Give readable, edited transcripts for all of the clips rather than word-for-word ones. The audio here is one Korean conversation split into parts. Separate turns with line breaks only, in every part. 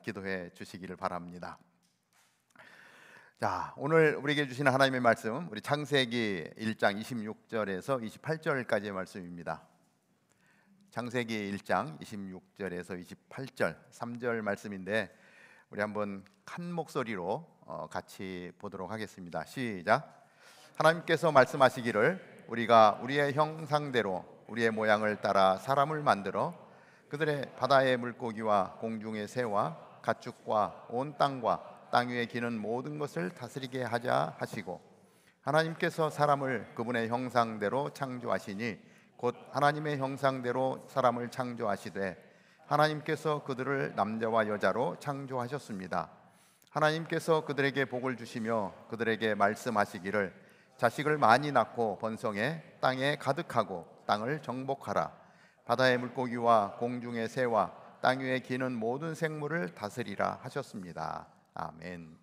기도해 주시기를 바랍니다. 자, 오늘 우리에게 주시는 하나님의 말씀, 우리 창세기 1장 26절에서 28절까지의 말씀입니다. 창세기 1장 26절에서 28절 3절 말씀인데 우리 한번 큰 목소리로 같이 보도록 하겠습니다. 시작. 하나님께서 말씀하시기를 우리가 우리의 형상대로 우리의 모양을 따라 사람을 만들어 그들의 바다의 물고기와 공중의 새와 가축과 온 땅과 땅 위에 기는 모든 것을 다스리게 하자 하시고, 하나님께서 사람을 그분의 형상대로 창조하시니 곧 하나님의 형상대로 사람을 창조하시되 하나님께서 그들을 남자와 여자로 창조하셨습니다. 하나님께서 그들에게 복을 주시며 그들에게 말씀하시기를 자식을 많이 낳고 번성해 땅에 가득하고 땅을 정복하라. 바다의 물고기와 공중의 새와 땅 위에 기는 모든 생물을 다스리라 하셨습니다. 아멘.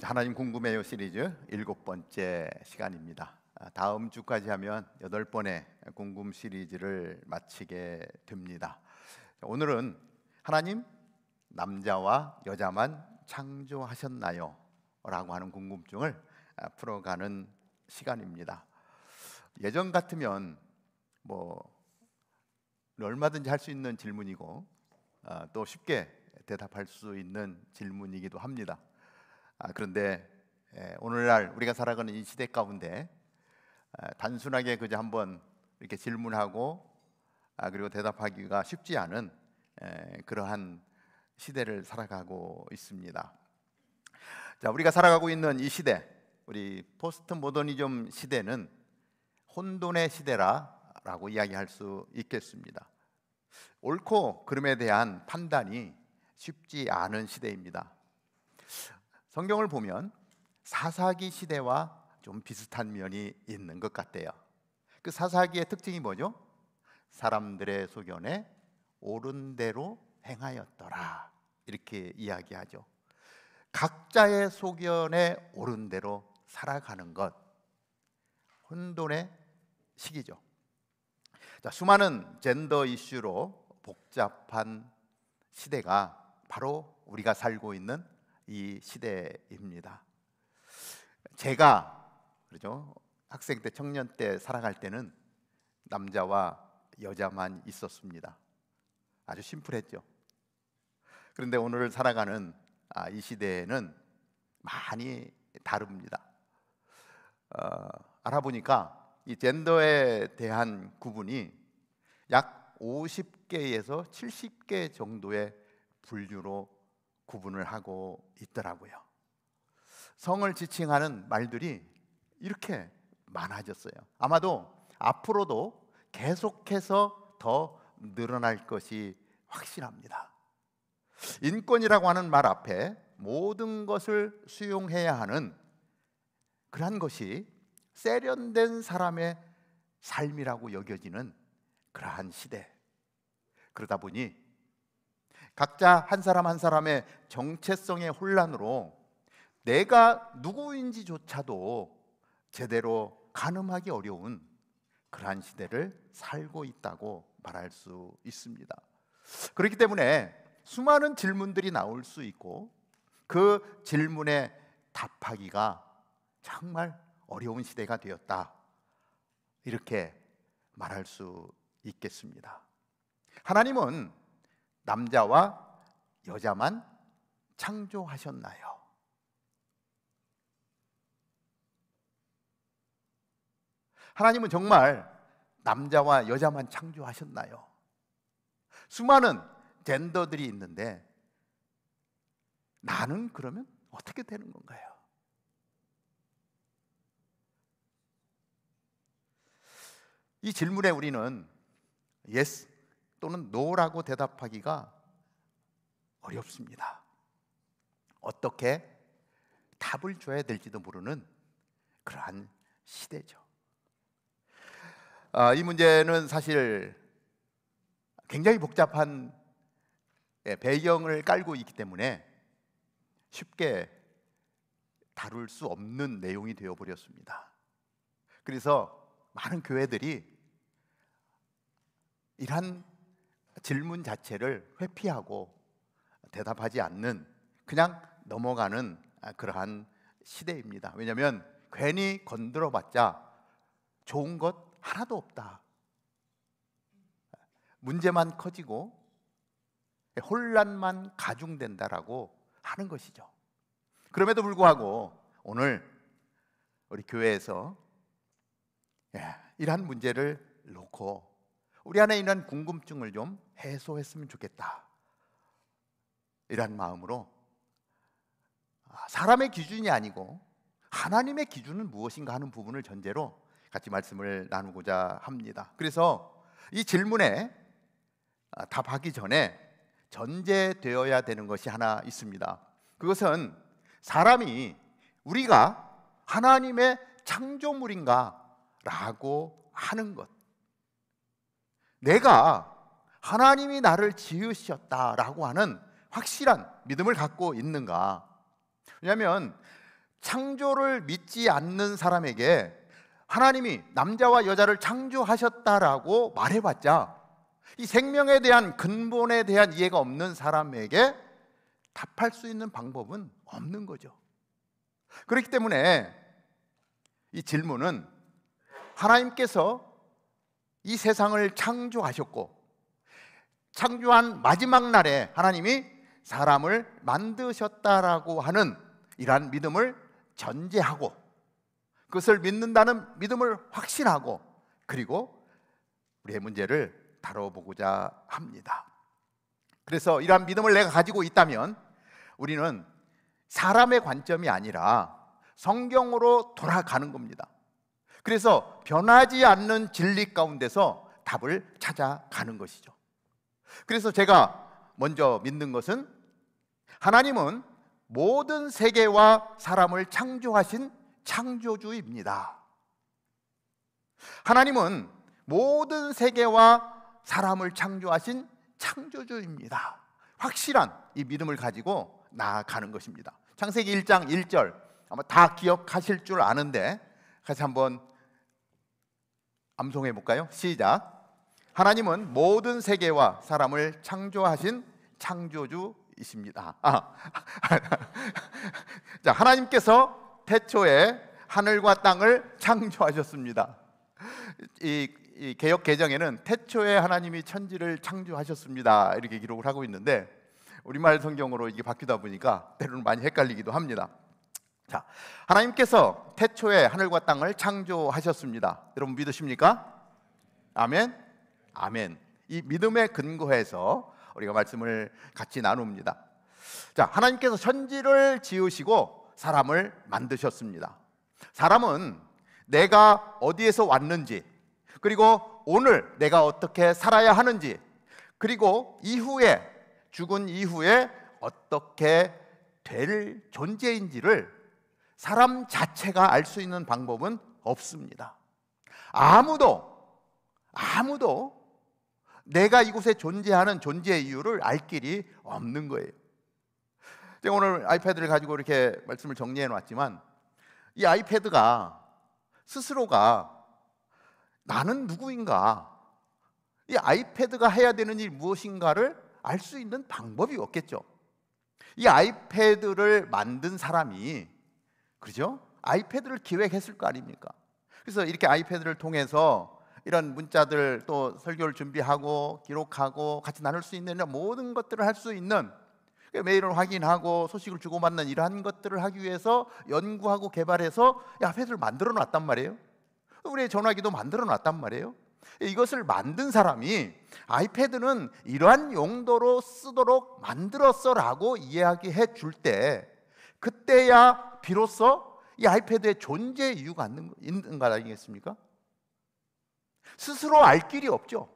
하나님 궁금해요 시리즈 7번째 시간입니다. 다음 주까지 하면 8번의 궁금 시리즈를 마치게 됩니다. 오늘은 하나님 남자와 여자만 창조하셨나요? 라고 하는 궁금증을 풀어가는 시간입니다. 예전 같으면 얼마든지 할 수 있는 질문이고 또 쉽게 대답할 수 있는 질문이기도 합니다. 그런데 오늘날 우리가 살아가는 이 시대 가운데 단순하게 그저 한번 이렇게 질문하고 그리고 대답하기가 쉽지 않은 그러한 시대를 살아가고 있습니다. 자, 우리가 살아가고 있는 이 시대, 우리 포스트 모더니즘 시대는 혼돈의 시대라고 이야기할 수 있겠습니다. 옳고 그름에 대한 판단이 쉽지 않은 시대입니다. 성경을 보면 사사기 시대와 좀 비슷한 면이 있는 것 같아요. 그 사사기의 특징이 뭐죠? 사람들의 소견에 옳은 대로 행하였더라, 이렇게 이야기하죠. 각자의 소견에 옳은 대로 살아가는 것, 혼돈의 시기죠. 자, 수많은 젠더 이슈로 복잡한 시대가 바로 우리가 살고 있는 이 시대입니다. 제가 그렇죠, 학생 때, 청년 때 살아갈 때는 남자와 여자만 있었습니다. 아주 심플했죠. 그런데 오늘 살아가는 이 시대에는 많이 다릅니다. 알아보니까 이 젠더에 대한 구분이 약 50개에서 70개 정도의 분류로 구분을 하고 있더라고요. 성을 지칭하는 말들이 이렇게 많아졌어요. 아마도 앞으로도 계속해서 더 늘어날 것이 확실합니다. 인권이라고 하는 말 앞에 모든 것을 수용해야 하는 그러한 것이 세련된 사람의 삶이라고 여겨지는 그러한 시대. 그러다 보니 각자 한 사람 한 사람의 정체성의 혼란으로 내가 누구인지조차도 제대로 가늠하기 어려운 그러한 시대를 살고 있다고 말할 수 있습니다. 그렇기 때문에 수많은 질문들이 나올 수 있고 그 질문에 답하기가 정말 어려운 시대가 되었다, 이렇게 말할 수 있겠습니다. 하나님은 남자와 여자만 창조하셨나요? 하나님은 정말 남자와 여자만 창조하셨나요? 수많은 젠더들이 있는데 나는 그러면 어떻게 되는 건가요? 이 질문에 우리는 yes 또는 no라고 대답하기가 어렵습니다. 어떻게 답을 줘야 될지도 모르는 그러한 시대죠. 이 문제는 사실 굉장히 복잡한 배경을 깔고 있기 때문에 쉽게 다룰 수 없는 내용이 되어버렸습니다. 그래서 많은 교회들이 이러한 질문 자체를 회피하고 대답하지 않는, 그냥 넘어가는 그러한 시대입니다. 왜냐하면 괜히 건드려봤자 좋은 것 하나도 없다. 문제만 커지고 혼란만 가중된다라고 하는 것이죠. 그럼에도 불구하고 오늘 우리 교회에서 이러한 문제를 놓고 우리 안에 있는 궁금증을 좀 해소했으면 좋겠다, 이러한 마음으로 사람의 기준이 아니고 하나님의 기준은 무엇인가 하는 부분을 전제로 같이 말씀을 나누고자 합니다. 그래서 이 질문에 답하기 전에 전제되어야 되는 것이 하나 있습니다. 그것은 사람이, 우리가 하나님의 창조물인가 라고 하는 것, 내가 하나님이 나를 지으셨다라고 하는 확실한 믿음을 갖고 있는가. 왜냐하면 창조를 믿지 않는 사람에게 하나님이 남자와 여자를 창조하셨다라고 말해봤자 이 생명에 대한 근본에 대한 이해가 없는 사람에게 답할 수 있는 방법은 없는 거죠. 그렇기 때문에 이 질문은 하나님께서 이 세상을 창조하셨고 창조한 마지막 날에 하나님이 사람을 만드셨다라고 하는 이러한 믿음을 전제하고, 그것을 믿는다는 믿음을 확신하고, 그리고 우리의 문제를 다뤄보고자 합니다. 그래서 이러한 믿음을 내가 가지고 있다면 우리는 사람의 관점이 아니라 성경으로 돌아가는 겁니다. 그래서 변하지 않는 진리 가운데서 답을 찾아가는 것이죠. 그래서 제가 먼저 믿는 것은 하나님은 모든 세계와 사람을 창조하신 창조주입니다. 하나님은 모든 세계와 사람을 창조하신 창조주입니다. 확실한 이 믿음을 가지고 나아가는 것입니다. 창세기 1장 1절 아마 다 기억하실 줄 아는데 같이 한번 암송해 볼까요? 시작. 하나님은 모든 세계와 사람을 창조하신 창조주이십니다. 자, 하나님께서 태초에 하늘과 땅을 창조하셨습니다. 이 개역 개정에는 태초에 하나님이 천지를 창조하셨습니다 이렇게 기록을 하고 있는데 우리말 성경으로 이게 바뀌다 보니까 때로는 많이 헷갈리기도 합니다. 자, 하나님께서 태초에 하늘과 땅을 창조하셨습니다. 여러분 믿으십니까? 아멘? 아멘. 이 믿음에 근거해서 우리가 말씀을 같이 나눕니다. 자, 하나님께서 천지를 지으시고 사람을 만드셨습니다. 사람은 내가 어디에서 왔는지, 그리고 오늘 내가 어떻게 살아야 하는지, 그리고 이후에, 죽은 이후에 어떻게 될 존재인지를 사람 자체가 알 수 있는 방법은 없습니다. 아무도 내가 이곳에 존재하는 존재의 이유를 알 길이 없는 거예요. 제가 오늘 아이패드를 가지고 이렇게 말씀을 정리해 놨지만 이 아이패드가 스스로가 나는 누구인가, 이 아이패드가 해야 되는 일이 무엇인가를 알 수 있는 방법이 없겠죠. 이 아이패드를 만든 사람이, 그죠? 아이패드를 기획했을 거 아닙니까? 그래서 이렇게 아이패드를 통해서 이런 문자들, 또 설교를 준비하고 기록하고 같이 나눌 수 있는 모든 것들을 할 수 있는, 메일을 확인하고 소식을 주고받는 이러한 것들을 하기 위해서 연구하고 개발해서 이 아이패드를 만들어 놨단 말이에요. 우리의 전화기도 만들어 놨단 말이에요. 이것을 만든 사람이 아이패드는 이러한 용도로 쓰도록 만들었어라고 이야기해 줄 때, 그때야 비로소 이 아이패드의 존재 이유가 있는 거 아니겠습니까? 스스로 알 길이 없죠.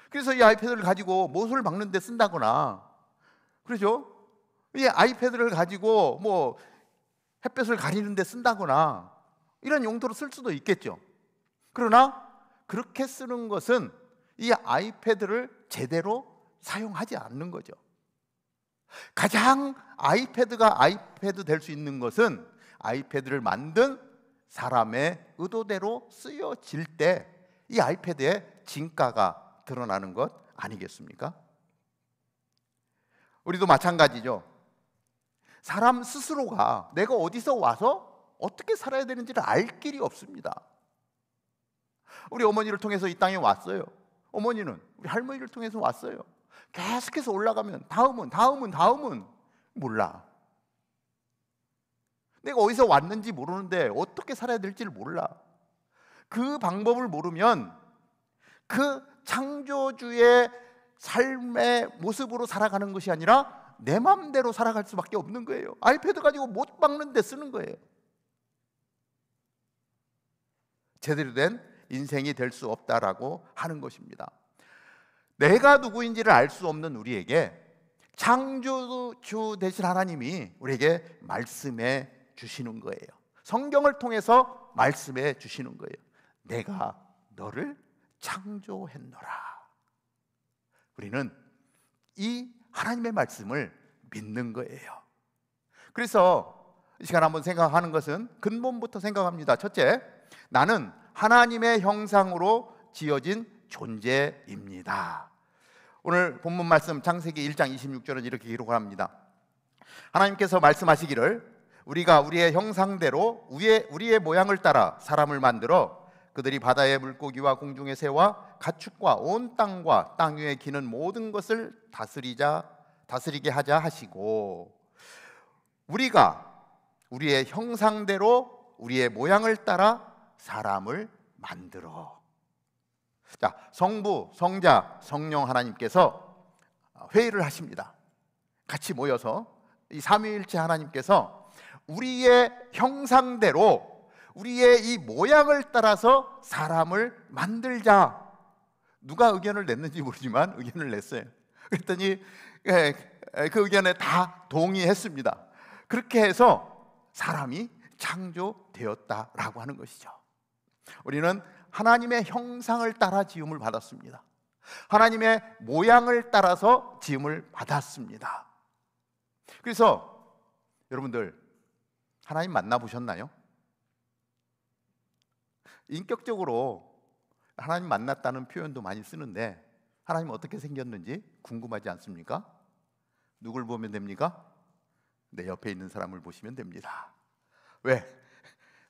그래서 이 아이패드를 가지고 못을 박는 데 쓴다거나, 그렇죠? 이 아이패드를 가지고 뭐 햇볕을 가리는 데 쓴다거나 이런 용도로 쓸 수도 있겠죠. 그러나 그렇게 쓰는 것은 이 아이패드를 제대로 사용하지 않는 거죠. 가장 아이패드가 아이패드 될 수 있는 것은 아이패드를 만든 사람의 의도대로 쓰여질 때 이 아이패드의 진가가 드러나는 것 아니겠습니까? 우리도 마찬가지죠. 사람 스스로가 내가 어디서 와서 어떻게 살아야 되는지를 알 길이 없습니다. 우리 어머니를 통해서 이 땅에 왔어요. 어머니는 우리 할머니를 통해서 왔어요. 계속해서 올라가면 다음은 몰라. 내가 어디서 왔는지 모르는데 어떻게 살아야 될지를 몰라. 그 방법을 모르면 그 창조주의 삶의 모습으로 살아가는 것이 아니라 내 마음대로 살아갈 수밖에 없는 거예요. 아이패드 가지고 못 박는데 쓰는 거예요. 제대로 된 인생이 될 수 없다라고 하는 것입니다. 내가 누구인지를 알 수 없는 우리에게 창조주 되신 하나님이 우리에게 말씀해 주시는 거예요. 성경을 통해서 말씀해 주시는 거예요. 내가 너를 창조했노라. 우리는 이 하나님의 말씀을 믿는 거예요. 그래서 이 시간 한번 생각하는 것은 근본부터 생각합니다. 첫째, 나는 하나님의 형상으로 지어진 존재입니다. 오늘 본문 말씀 창세기 1장 26절은 이렇게 기록을 합니다. 하나님께서 말씀하시기를 우리가 우리의 형상대로 우리의 모양을 따라 사람을 만들어 그들이 바다의 물고기와 공중의 새와 가축과 온 땅과 땅 위에 기는 모든 것을 다스리게 하자 하시고, 우리가 우리의 형상대로 우리의 모양을 따라 사람을 만들어. 자, 성부, 성자, 성령 하나님께서 회의를 하십니다. 같이 모여서 이 삼위일체 하나님께서 우리의 형상대로 우리의 이 모양을 따라서 사람을 만들자. 누가 의견을 냈는지 모르지만 의견을 냈어요. 그랬더니 그 의견에 다 동의했습니다. 그렇게 해서 사람이 창조되었다라고 하는 것이죠. 우리는 하나님의 형상을 따라 지음을 받았습니다. 하나님의 모양을 따라서 지음을 받았습니다. 그래서 여러분들 하나님 만나보셨나요? 인격적으로 하나님 만났다는 표현도 많이 쓰는데 하나님 어떻게 생겼는지 궁금하지 않습니까? 누굴 보면 됩니까? 내 옆에 있는 사람을 보시면 됩니다. 왜?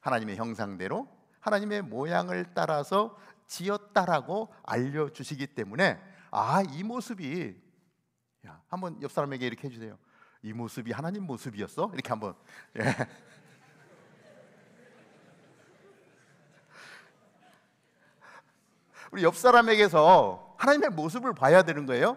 하나님의 형상대로 하나님의 모양을 따라서 지었다라고 알려주시기 때문에 이 모습이, 한번 옆 사람에게 이렇게 해주세요. 이 모습이 하나님 모습이었어? 이렇게 한번. 우리 옆 사람에게서 하나님의 모습을 봐야 되는 거예요.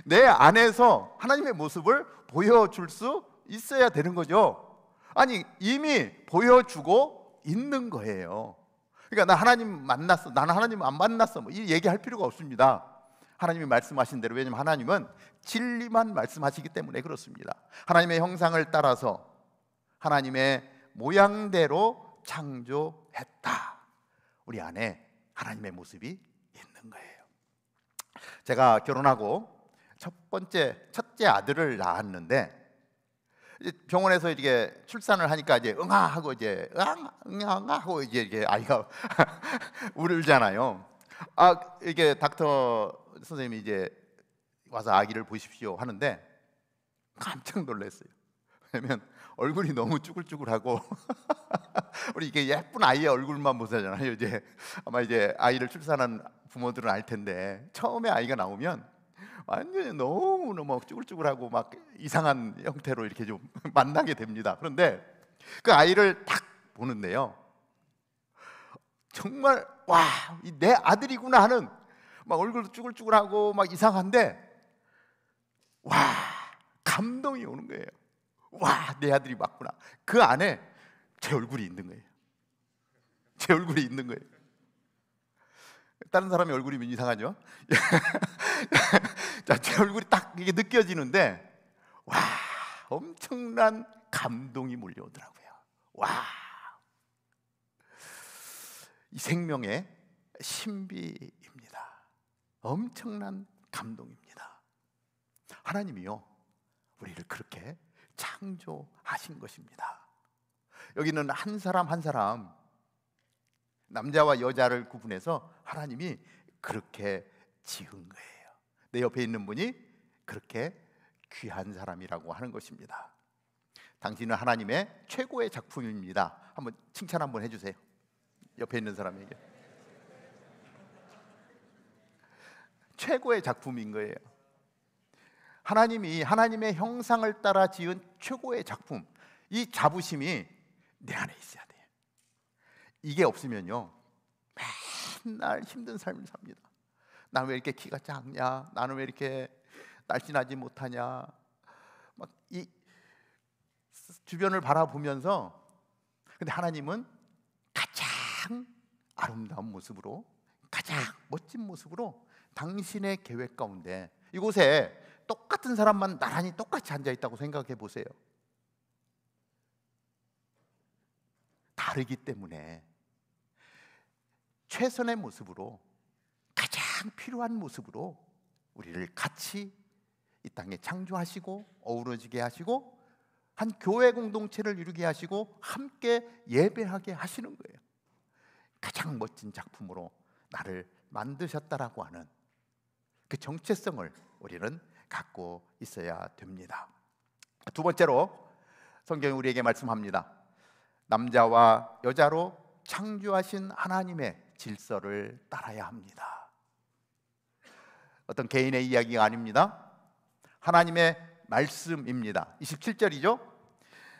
내 안에서 하나님의 모습을 보여줄 수 있어야 되는 거죠. 아니, 이미 보여주고 있는 거예요. 그러니까 나 하나님 만났어, 나는 하나님 안 만났어, 이 얘기할 필요가 없습니다. 하나님이 말씀하신 대로, 왜냐하면 하나님은 진리만 말씀하시기 때문에 그렇습니다. 하나님의 형상을 따라서 하나님의 모양대로 창조했다. 우리 안에 하나님의 모습이 있는 거예요. 제가 결혼하고 첫째 아들을 낳았는데 병원에서 이렇게 출산을 하니까 이제 응아하고 이제 응아하고 이제 이게 아이가 울잖아요. 이게 닥터 선생님이 이제 와서 아기를 보십시오 하는데 깜짝 놀랐어요. 왜냐면 얼굴이 너무 쭈글쭈글하고 우리 이게 예쁜 아이의 얼굴만 보잖아요. 이제 아마 이제 아이를 출산한 부모들은 알 텐데 처음에 아이가 나오면 완전히 너무 막 쭈글쭈글하고 막 이상한 형태로 이렇게 좀 만나게 됩니다. 그런데 그 아이를 딱 보는데요, 정말 와, 내 아들이구나 하는, 막 얼굴도 쭈글쭈글하고 막 이상한데 와, 감동이 오는 거예요. 와, 내 아들이 맞구나. 그 안에 제 얼굴이 있는 거예요. 제 얼굴이 있는 거예요. 다른 사람의 얼굴이면 이상하죠? 자, 제 얼굴이 딱 이게 느껴지는데 와, 엄청난 감동이 몰려오더라고요. 와, 이 생명의 신비입니다. 엄청난 감동입니다. 하나님이요, 우리를 그렇게 창조하신 것입니다. 여기는 한 사람 한 사람, 남자와 여자를 구분해서 하나님이 그렇게 지은 거예요. 내 옆에 있는 분이 그렇게 귀한 사람이라고 하는 것입니다. 당신은 하나님의 최고의 작품입니다. 한번 칭찬 한번 해주세요. 옆에 있는 사람에게. 최고의 작품인 거예요. 하나님이 하나님의 형상을 따라 지은 최고의 작품, 이 자부심이 내 안에 있어야 돼요. 이게 없으면요, 맨날 힘든 삶을 삽니다. 나는 왜 이렇게 키가 작냐? 나는 왜 이렇게 날씬하지 못하냐? 막 이 주변을 바라보면서, 근데 하나님은 가장 아름다운 모습으로, 가장 멋진 모습으로 당신의 계획 가운데 이곳에 똑같은 사람만 나란히 똑같이 앉아 있다고 생각해 보세요. 다르기 때문에 최선의 모습으로, 가장 필요한 모습으로 우리를 같이 이 땅에 창조하시고 어우러지게 하시고 한 교회 공동체를 이루게 하시고 함께 예배하게 하시는 거예요. 가장 멋진 작품으로 나를 만드셨다라고 하는 그 정체성을 우리는 갖고 있어야 됩니다. 두 번째로 성경이 우리에게 말씀합니다. 남자와 여자로 창조하신 하나님의 질서를 따라야 합니다. 어떤 개인의 이야기가 아닙니다. 하나님의 말씀입니다. 27절이죠.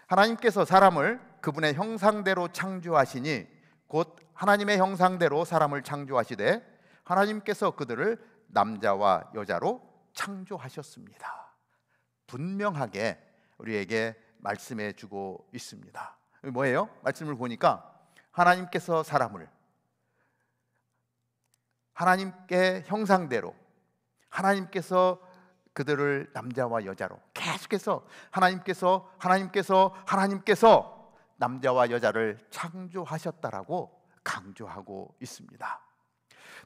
하나님께서 사람을 그분의 형상대로 창조하시니 곧 하나님의 형상대로 사람을 창조하시되 하나님께서 그들을 남자와 여자로 창조하셨습니다. 분명하게 우리에게 말씀해 주고 있습니다. 뭐예요? 말씀을 보니까 하나님께서 사람을 하나님께 형상대로, 하나님께서 그들을 남자와 여자로, 계속해서 하나님께서 남자와 여자를 창조하셨다라고 강조하고 있습니다.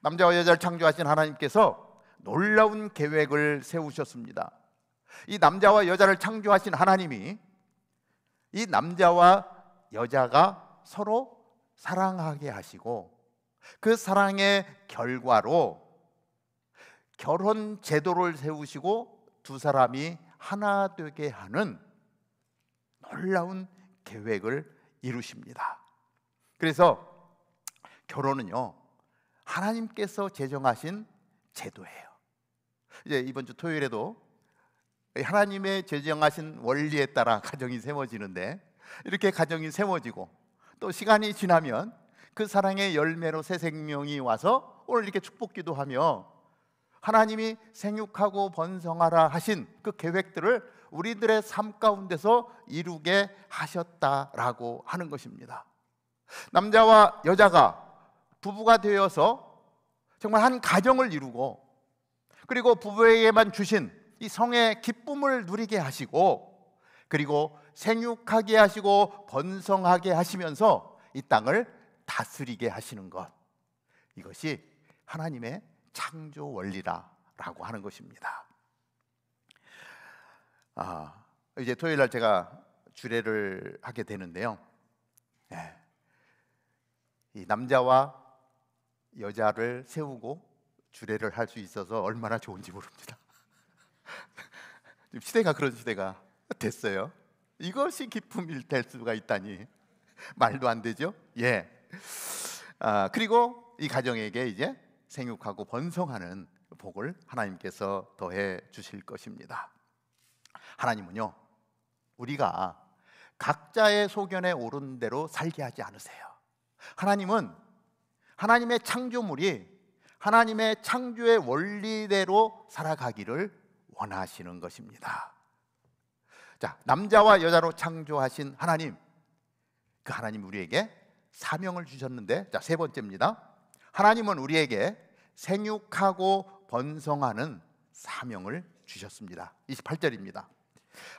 남자와 여자를 창조하신 하나님께서 놀라운 계획을 세우셨습니다. 이 남자와 여자를 창조하신 하나님이 이 남자와 여자가 서로 사랑하게 하시고 그 사랑의 결과로 결혼 제도를 세우시고 두 사람이 하나 되게 하는 놀라운 계획을 이루십니다. 그래서 결혼은요, 하나님께서 제정하신 제도예요. 이제 이번 주 토요일에도 하나님의 제정하신 원리에 따라 가정이 세워지는데, 이렇게 가정이 세워지고 또 시간이 지나면 그 사랑의 열매로 새 생명이 와서 오늘 이렇게 축복기도 하며 하나님이 생육하고 번성하라 하신 그 계획들을 우리들의 삶 가운데서 이루게 하셨다라고 하는 것입니다. 남자와 여자가 부부가 되어서 정말 한 가정을 이루고, 그리고 부부에게만 주신 이 성의 기쁨을 누리게 하시고, 그리고 생육하게 하시고 번성하게 하시면서 이 땅을 다스리게 하시는 것, 이것이 하나님의 창조 원리라고 하는 것입니다. 이제 토요일 날 제가 주례를 하게 되는데요, 이 남자와 여자를 세우고 주례를 할 수 있어서 얼마나 좋은지 모릅니다. 지금 시대가 그런 시대가 됐어요. 이것이 기쁨일 될 수가 있다니 말도 안 되죠. 그리고 이 가정에게 이제 생육하고 번성하는 복을 하나님께서 더해 주실 것입니다. 하나님은요, 우리가 각자의 소견에 오른 대로 살게 하지 않으세요. 하나님은 하나님의 창조물이 하나님의 창조의 원리대로 살아가기를 원하시는 것입니다. 자, 남자와 여자로 창조하신 하나님, 그 하나님 우리에게 사명을 주셨는데, 자, 세 번째입니다. 하나님은 우리에게 생육하고 번성하는 사명을 주셨습니다. 28절입니다.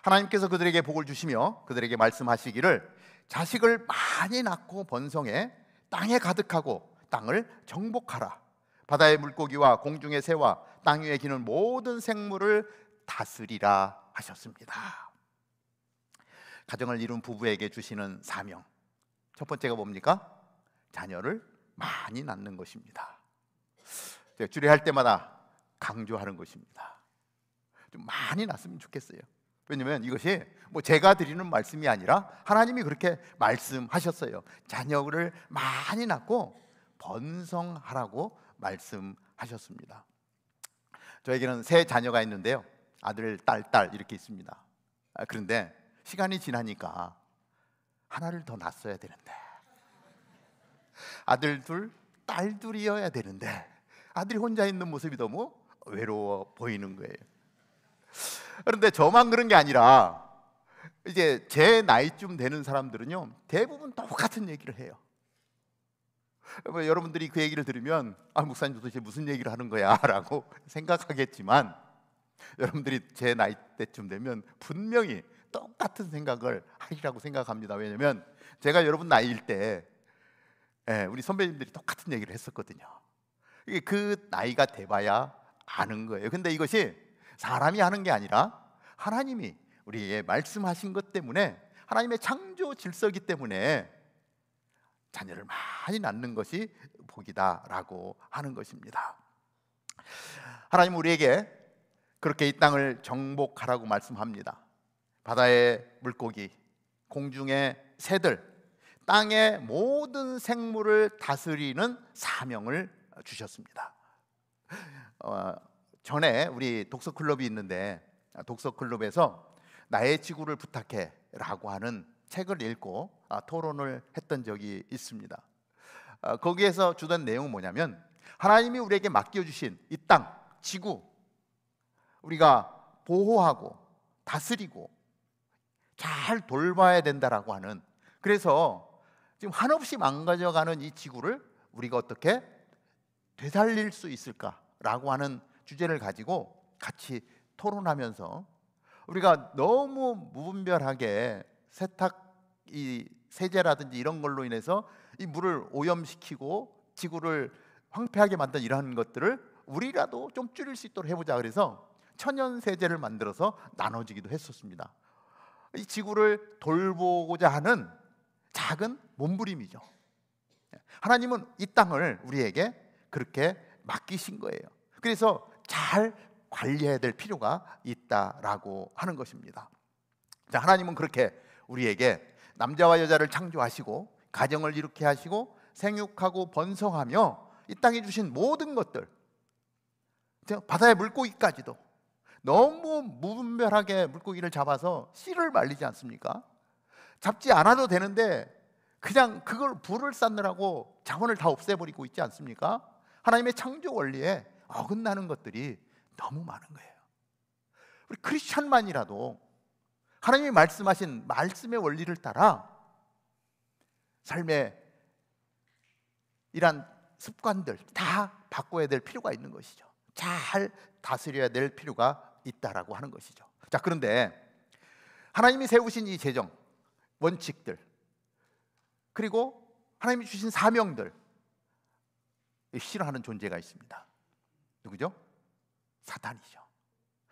하나님께서 그들에게 복을 주시며 그들에게 말씀하시기를 자식을 많이 낳고 번성해 땅에 가득하고 땅을 정복하라. 바다의 물고기와 공중의 새와 땅 위에 기는 모든 생물을 다스리라 하셨습니다. 가정을 이룬 부부에게 주시는 사명, 첫 번째가 뭡니까? 자녀를 많이 낳는 것입니다. 제가 주례할 때마다 강조하는 것입니다. 좀 많이 낳았으면 좋겠어요. 왜냐하면 이것이 뭐 제가 드리는 말씀이 아니라 하나님이 그렇게 말씀하셨어요. 자녀를 많이 낳고 번성하라고 말씀하셨습니다. 저에게는 세 자녀가 있는데요, 아들, 딸 이렇게 있습니다. 그런데 시간이 지나니까 하나를 더 낳았어야 되는데, 아들 둘, 딸 둘이어야 되는데 아들이 혼자 있는 모습이 너무 외로워 보이는 거예요. 그런데 저만 그런 게 아니라 이제 제 나이쯤 되는 사람들은요, 대부분 똑같은 얘기를 해요. 여러분들이 그 얘기를 들으면 목사님 도대체 무슨 얘기를 하는 거야 라고 생각하겠지만, 여러분들이 제 나이 때쯤 되면 분명히 똑같은 생각을 하리라고 생각합니다. 왜냐하면 제가 여러분 나이일 때 우리 선배님들이 똑같은 얘기를 했었거든요. 이게 그 나이가 돼봐야 아는 거예요. 근데 이것이 사람이 하는 게 아니라 하나님이 우리에게 말씀하신 것 때문에, 하나님의 창조 질서이기 때문에 자녀를 많이 낳는 것이 복이다라고 하는 것입니다. 하나님 우리에게 그렇게 이 땅을 정복하라고 말씀합니다. 바다의 물고기, 공중의 새들, 땅의 모든 생물을 다스리는 사명을 주셨습니다. 전에 우리 독서클럽이 있는데, 독서클럽에서 나의 지구를 부탁해 라고 하는 책을 읽고 토론을 했던 적이 있습니다. 거기에서 주던 내용은 뭐냐면, 하나님이 우리에게 맡겨주신 이 땅, 지구, 우리가 보호하고 다스리고 잘 돌봐야 된다라고 하는, 그래서 지금 한없이 망가져가는 이 지구를 우리가 어떻게 되살릴 수 있을까라고 하는 주제를 가지고 같이 토론하면서, 우리가 너무 무분별하게 이 세제라든지 이런 걸로 인해서 이 물을 오염시키고 지구를 황폐하게 만든 이러한 것들을 우리라도 좀 줄일 수 있도록 해보자. 그래서 천연 세제를 만들어서 나눠주기도 했었습니다. 이 지구를 돌보고자 하는 작은 몸부림이죠. 하나님은 이 땅을 우리에게 그렇게 맡기신 거예요. 그래서 잘 관리해야 될 필요가 있다라고 하는 것입니다. 자, 하나님은 그렇게 우리에게 남자와 여자를 창조하시고 가정을 이루게 하시고 생육하고 번성하며 이 땅에 주신 모든 것들, 바다의 물고기까지도 너무 무분별하게 물고기를 잡아서 씨를 말리지 않습니까? 잡지 않아도 되는데 그냥 그걸 불을 쌓느라고 자원을 다 없애버리고 있지 않습니까? 하나님의 창조 원리에 어긋나는 것들이 너무 많은 거예요. 우리 크리스찬만이라도 하나님이 말씀하신 말씀의 원리를 따라 삶의 이런 습관들 다 바꿔야 될 필요가 있는 것이죠. 잘 다스려야 될 필요가 있다라고 하는 것이죠. 자, 그런데 하나님이 세우신 이 재정, 원칙들, 그리고 하나님이 주신 사명들, 싫어하는 존재가 있습니다. 누구죠? 사탄이죠.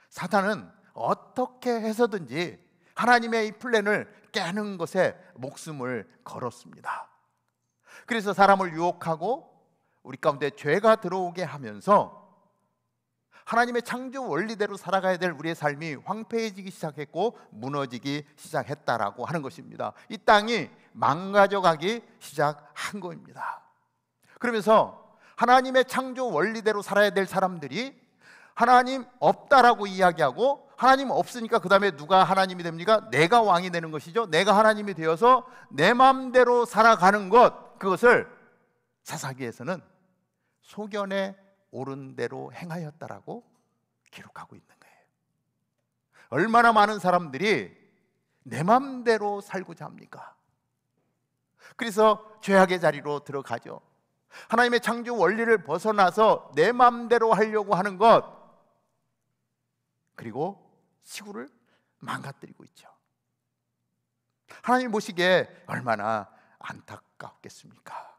사탄은 어떻게 해서든지 하나님의 이 플랜을 깨는 것에 목숨을 걸었습니다. 그래서 사람을 유혹하고 우리 가운데 죄가 들어오게 하면서 하나님의 창조 원리대로 살아가야 될 우리의 삶이 황폐해지기 시작했고 무너지기 시작했다라고 하는 것입니다. 이 땅이 망가져가기 시작한 겁니다. 그러면서 하나님의 창조 원리대로 살아야 될 사람들이 하나님 없다라고 이야기하고, 하나님 없으니까 그 다음에 누가 하나님이 됩니까? 내가 왕이 되는 것이죠. 내가 하나님이 되어서 내 마음대로 살아가는 것, 그것을 사사기에서는 소견에 옳은 대로 행하였다라고 기록하고 있는 거예요. 얼마나 많은 사람들이 내 마음대로 살고자 합니까? 그래서 죄악의 자리로 들어가죠. 하나님의 창조 원리를 벗어나서 내 마음대로 하려고 하는 것, 그리고 지구를 망가뜨리고 있죠. 하나님 보시기에 얼마나 안타깝겠습니까?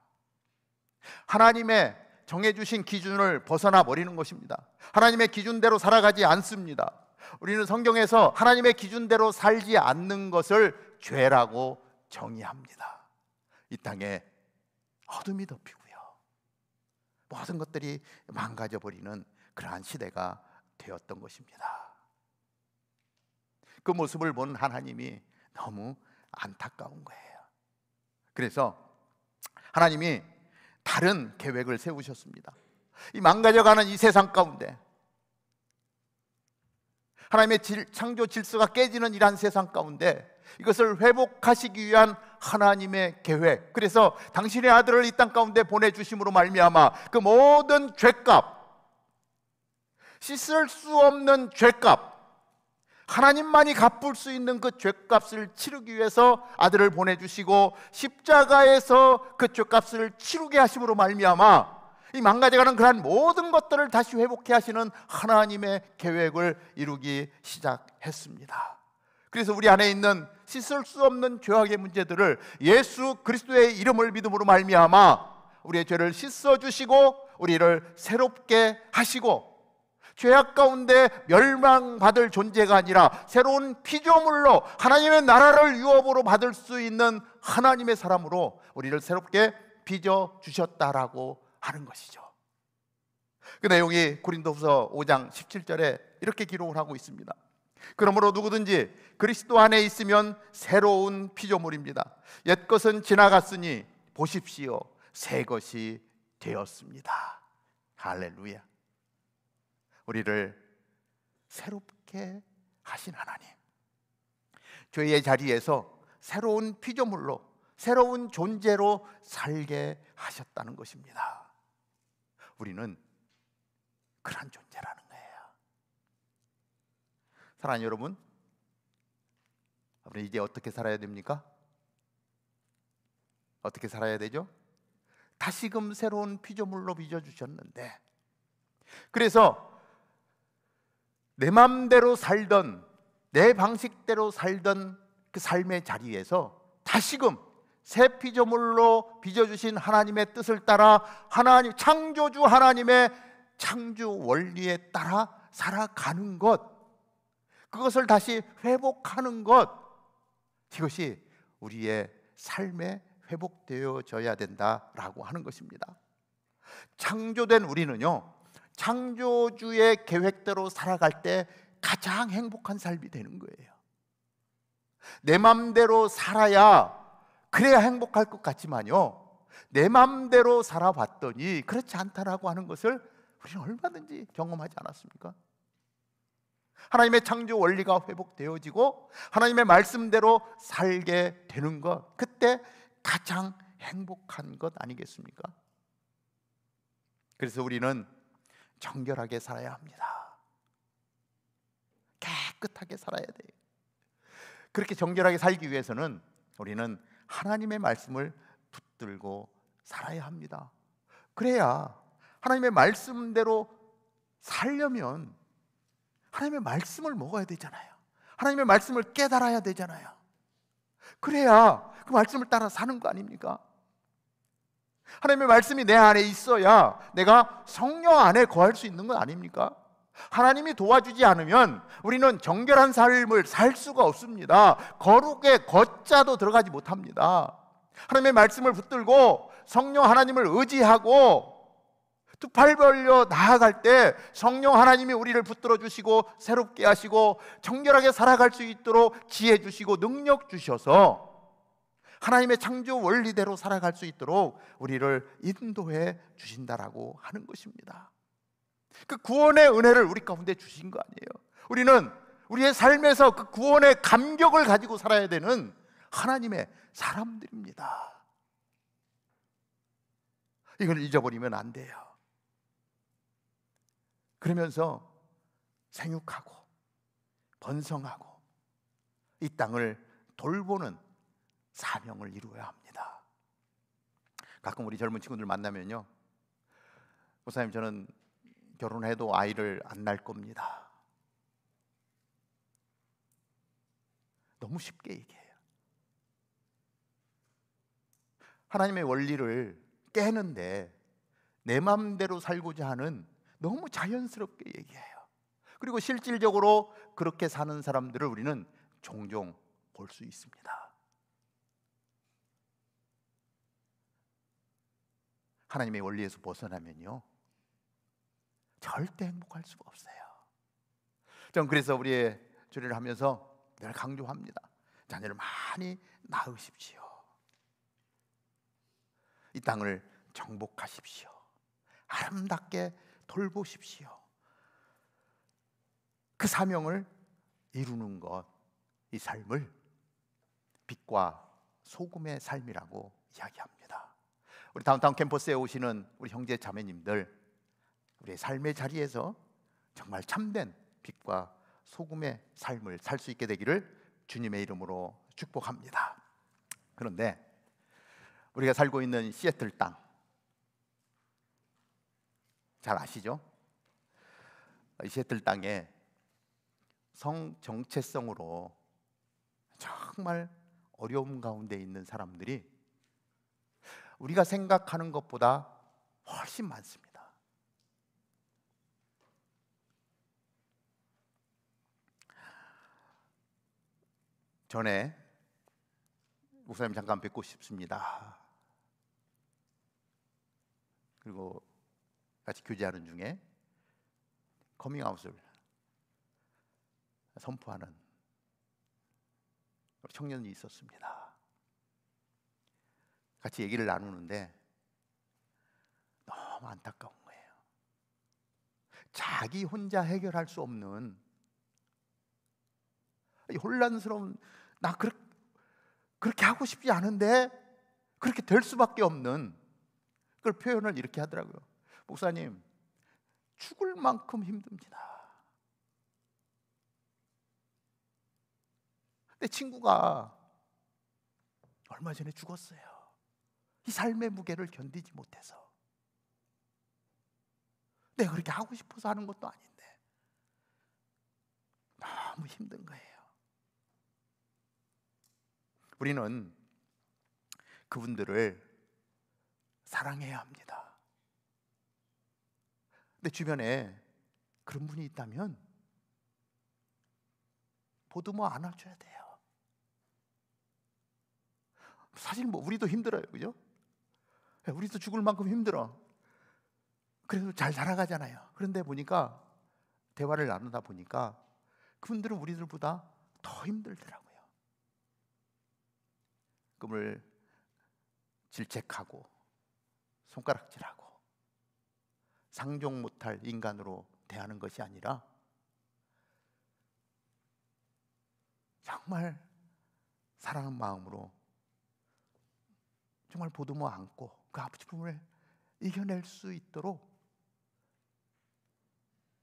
하나님의 정해주신 기준을 벗어나 버리는 것입니다. 하나님의 기준대로 살아가지 않습니다. 우리는 성경에서 하나님의 기준대로 살지 않는 것을 죄라고 정의합니다. 이 땅에 어둠이 덮이고요, 모든 것들이 망가져 버리는 그러한 시대가 되었던 것입니다. 그 모습을 본 하나님이 너무 안타까운 거예요. 그래서 하나님이 다른 계획을 세우셨습니다. 이 망가져가는 이 세상 가운데, 하나님의 창조 질서가 깨지는 이러한 세상 가운데 이것을 회복하시기 위한 하나님의 계획, 그래서 당신의 아들을 이 땅 가운데 보내주심으로 말미암아 그 모든 죄값, 씻을 수 없는 죄값, 하나님만이 갚을 수 있는 그 죄값을 치르기 위해서 아들을 보내주시고 십자가에서 그 죄값을 치르게 하심으로 말미암아 이 망가져가는 그러한 모든 것들을 다시 회복해 하시는 하나님의 계획을 이루기 시작했습니다. 그래서 우리 안에 있는 씻을 수 없는 죄악의 문제들을 예수 그리스도의 이름을 믿음으로 말미암아 우리의 죄를 씻어주시고 우리를 새롭게 하시고, 죄악 가운데 멸망받을 존재가 아니라 새로운 피조물로 하나님의 나라를 유업으로 받을 수 있는 하나님의 사람으로 우리를 새롭게 빚어주셨다라고 하는 것이죠. 그 내용이 고린도후서 5장 17절에 이렇게 기록을 하고 있습니다. 그러므로 누구든지 그리스도 안에 있으면 새로운 피조물입니다. 옛것은 지나갔으니 보십시오, 새 것이 되었습니다. 할렐루야. 우리를 새롭게 하신 하나님, 죄의 자리에서 새로운 피조물로, 새로운 존재로 살게 하셨다는 것입니다. 우리는 그런 존재라는 거예요. 사랑하는 여러분, 우리 이제 어떻게 살아야 됩니까? 어떻게 살아야 되죠? 다시금 새로운 피조물로 빚어주셨는데, 그래서 내 맘대로 살던, 내 방식대로 살던 그 삶의 자리에서 다시금 새 피조물로 빚어주신 하나님의 뜻을 따라 하나님, 창조주 하나님의 창조 원리에 따라 살아가는 것, 그것을 다시 회복하는 것, 이것이 우리의 삶에 회복되어져야 된다라고 하는 것입니다. 창조된 우리는요, 창조주의 계획대로 살아갈 때 가장 행복한 삶이 되는 거예요. 내 맘대로 살아야, 그래야 행복할 것 같지만요, 내 맘대로 살아봤더니 그렇지 않다라고 하는 것을 우리는 얼마든지 경험하지 않았습니까? 하나님의 창조 원리가 회복되어지고 하나님의 말씀대로 살게 되는 것, 그때 가장 행복한 것 아니겠습니까? 그래서 우리는 정결하게 살아야 합니다. 깨끗하게 살아야 돼요. 그렇게 정결하게 살기 위해서는 우리는 하나님의 말씀을 붙들고 살아야 합니다. 그래야, 하나님의 말씀대로 살려면 하나님의 말씀을 먹어야 되잖아요. 하나님의 말씀을 깨달아야 되잖아요. 그래야 그 말씀을 따라 사는 거 아닙니까? 하나님의 말씀이 내 안에 있어야 내가 성령 안에 거할 수 있는 건 아닙니까? 하나님이 도와주지 않으면 우리는 정결한 삶을 살 수가 없습니다. 거룩의 거자도 들어가지 못합니다. 하나님의 말씀을 붙들고 성령 하나님을 의지하고 두 팔 벌려 나아갈 때 성령 하나님이 우리를 붙들어 주시고 새롭게 하시고 정결하게 살아갈 수 있도록 지혜 주시고 능력 주셔서 하나님의 창조 원리대로 살아갈 수 있도록 우리를 인도해 주신다라고 하는 것입니다. 그 구원의 은혜를 우리 가운데 주신 거 아니에요. 우리는 우리의 삶에서 그 구원의 감격을 가지고 살아야 되는 하나님의 사람들입니다. 이걸 잊어버리면 안 돼요. 그러면서 생육하고 번성하고 이 땅을 돌보는 사명을 이루어야 합니다. 가끔 우리 젊은 친구들 만나면요, 목사님 저는 결혼해도 아이를 안 낳을 겁니다. 너무 쉽게 얘기해요. 하나님의 원리를 깨는데 내 마음대로 살고자 하는, 너무 자연스럽게 얘기해요. 그리고 실질적으로 그렇게 사는 사람들을 우리는 종종 볼 수 있습니다. 하나님의 원리에서 벗어나면요, 절대 행복할 수가 없어요. 저는 그래서 우리의 주례를 하면서 늘 강조합니다. 자녀를 많이 낳으십시오. 이 땅을 정복하십시오. 아름답게 돌보십시오. 그 사명을 이루는 것, 이 삶을 빛과 소금의 삶이라고 이야기합니다. 우리 다운타운 캠퍼스에 오시는 우리 형제 자매님들, 우리의 삶의 자리에서 정말 참된 빛과 소금의 삶을 살 수 있게 되기를 주님의 이름으로 축복합니다. 그런데 우리가 살고 있는 시애틀 땅, 잘 아시죠? 이 시애틀 땅에 성 정체성으로 정말 어려움 가운데 있는 사람들이 우리가 생각하는 것보다 훨씬 많습니다. 전에 목사님 잠깐 뵙고 싶습니다. 그리고 같이 교제하는 중에 커밍아웃을 선포하는 청년이 있었습니다. 같이 얘기를 나누는데 너무 안타까운 거예요. 자기 혼자 해결할 수 없는 이 혼란스러운, 나 그렇게 하고 싶지 않은데 그렇게 될 수밖에 없는, 그걸 표현을 이렇게 하더라고요. 목사님, 죽을 만큼 힘듭니다. 내 친구가 얼마 전에 죽었어요. 이 삶의 무게를 견디지 못해서. 내가 그렇게 하고 싶어서 하는 것도 아닌데 너무 힘든 거예요. 우리는 그분들을 사랑해야 합니다. 근데 주변에 그런 분이 있다면 보듬어 안아줘야 돼요. 사실 우리도 힘들어요, 그죠? 우리도 죽을 만큼 힘들어. 그래도 잘 살아가잖아요. 그런데 보니까, 대화를 나누다 보니까 그분들은 우리들보다 더 힘들더라고요. 꿈을 질책하고 손가락질하고 상종 못할 인간으로 대하는 것이 아니라 정말 사랑하는 마음으로 정말 보듬어 안고 그 아픔을 이겨낼 수 있도록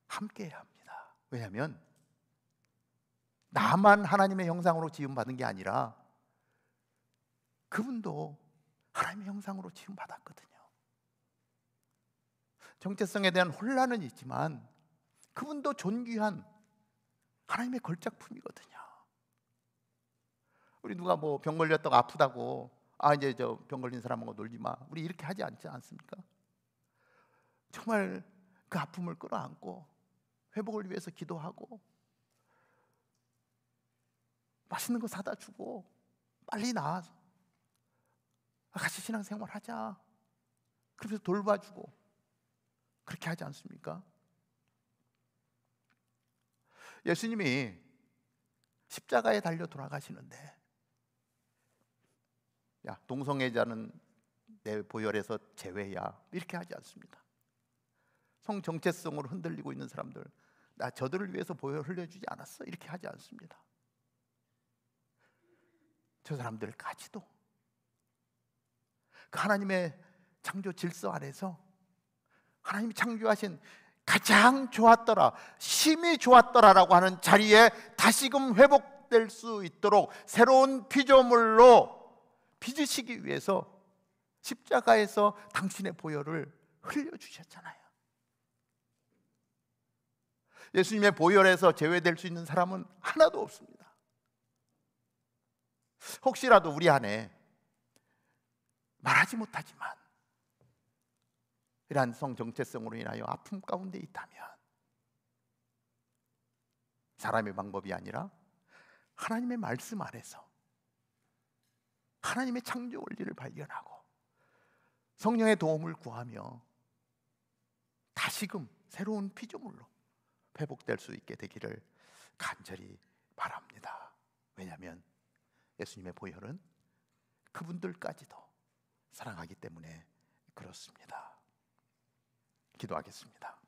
함께해야 합니다. 왜냐하면 나만 하나님의 형상으로 지음받은 게 아니라 그분도 하나님의 형상으로 지음받았거든요. 정체성에 대한 혼란은 있지만 그분도 존귀한 하나님의 걸작품이거든요. 우리 누가 뭐 병 걸렸다고 아프다고, 이제 저 병 걸린 사람하고 놀지 마, 우리 이렇게 하지 않지 않습니까? 정말 그 아픔을 끌어안고 회복을 위해서 기도하고 맛있는 거 사다 주고 빨리 나아서 같이 신앙생활 하자, 그러면서 돌봐주고 그렇게 하지 않습니까? 예수님이 십자가에 달려 돌아가시는데, 야, 동성애자는 내 보혈에서 제외야, 이렇게 하지 않습니다. 성 정체성으로 흔들리고 있는 사람들, 나 저들을 위해서 보혈 흘려주지 않았어, 이렇게 하지 않습니다. 저 사람들까지도 그 하나님의 창조 질서 안에서 하나님이 창조하신 가장 좋았더라, 심히 좋았더라라고 하는 자리에 다시금 회복될 수 있도록 새로운 피조물로 빚으시기 위해서 십자가에서 당신의 보혈을 흘려주셨잖아요. 예수님의 보혈에서 제외될 수 있는 사람은 하나도 없습니다. 혹시라도 우리 안에 말하지 못하지만 이러한 성 정체성으로 인하여 아픔 가운데 있다면 사람의 방법이 아니라 하나님의 말씀 안에서 하나님의 창조 원리를 발견하고 성령의 도움을 구하며 다시금 새로운 피조물로 회복될 수 있게 되기를 간절히 바랍니다. 왜냐하면 예수님의 보혈은 그분들까지도 사랑하기 때문에 그렇습니다. 기도하겠습니다.